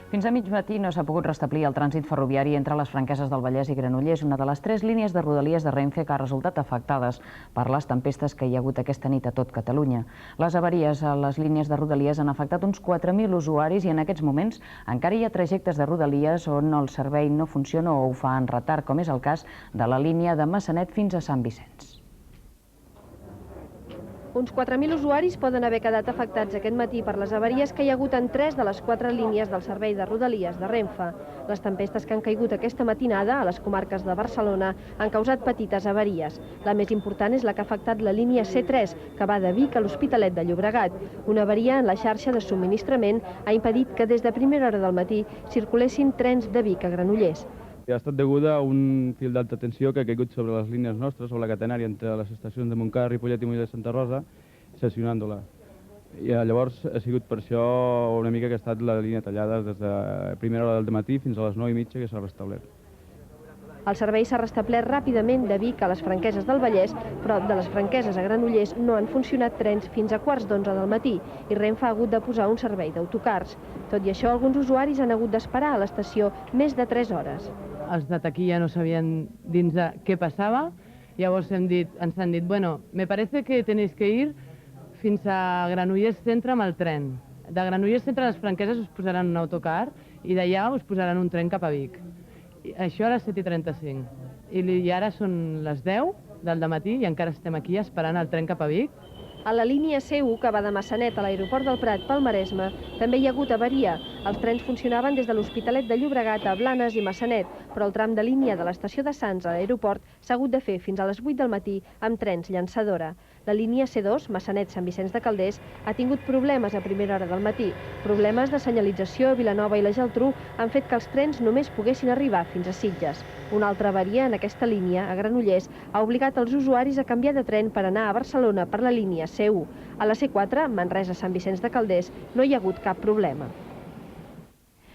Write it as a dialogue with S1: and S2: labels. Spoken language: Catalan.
S1: Fins a mig matí no s'ha pogut restablir el trànsit ferroviari entre les Franqueses del Vallès i Granollers, una de les 3 línies de rodalies de Renfe que ha resultat afectades per les tempestes que hi ha hagut aquesta nit a tot Catalunya. Les avaries a les línies de rodalies han afectat uns 4.000 usuaris i en aquests moments encara hi ha trajectes de rodalies on el servei no funciona o ho fa en retard, com és el cas de la línia de Massanet fins a Sant Vicenç.
S2: Uns 4.000 usuaris poden haver quedat afectats aquest matí per les avaries que hi ha hagut en 3 de les 4 línies del servei de rodalies de Renfe. Les tempestes que han caigut aquesta matinada a les comarques de Barcelona han causat petites avaries. La més important és la que ha afectat la línia C3, que va de Vic a l'Hospitalet de Llobregat. Una avaria en la xarxa de subministrament ha impedit que des de primera hora del matí circulessin trens de Vic a Granollers.
S3: Ha estat deguda a un fil d'alta tensió que ha caigut sobre les línies nostres, sobre la catenària entre les estacions de Montcada, Ripollet i Mollet de Santa Rosa, seccionant-la. I llavors ha sigut per això una mica que ha estat la línia tallada des de primera hora del matí fins a les 9:30 que s'ha restablert.
S2: El servei s'ha restablert ràpidament de Vic a les Franqueses del Vallès, però de les Franqueses a Granollers no han funcionat trens fins a 11:15 del matí i Renfe ha hagut de posar un servei d'autocars. Tot i això, alguns usuaris han hagut d'esperar a l'estació més de 3 hores.
S4: Els de taquilla no sabien dins de què passava, llavors ens han dit, bueno, me parece que tenéis que ir fins a Granollers Centre amb el tren. De Granollers Centre a les Franqueses us posaran un autocar i d'allà us posaran un tren cap a Vic. Això a les 7:35. I ara són les 10 del dematí i encara estem aquí esperant el tren cap a Vic.
S2: A la línia C1, que va de Massanet a l'aeroport del Prat pel Maresme, també hi ha hagut avaria. Els trens funcionaven des de l'Hospitalet de Llobregat a Blanes i Massanet, però el tram de línia de l'estació de Sants a l'aeroport s'ha hagut de fer fins a les 8 del matí amb trens llançadora. La línia C2, Massanet-Sant Vicenç de Calders, ha tingut problemes a primera hora del matí. Problemes de senyalització a Vilanova i la Geltrú han fet que els trens només poguessin arribar fins a Sitges. Una altra avaria en aquesta línia, a Granollers, ha obligat els usuaris a canviar de tren per anar a Barcelona per la línia C1. A la C4, Manresa-Sant Vicenç de Calders, no hi ha hagut cap problema.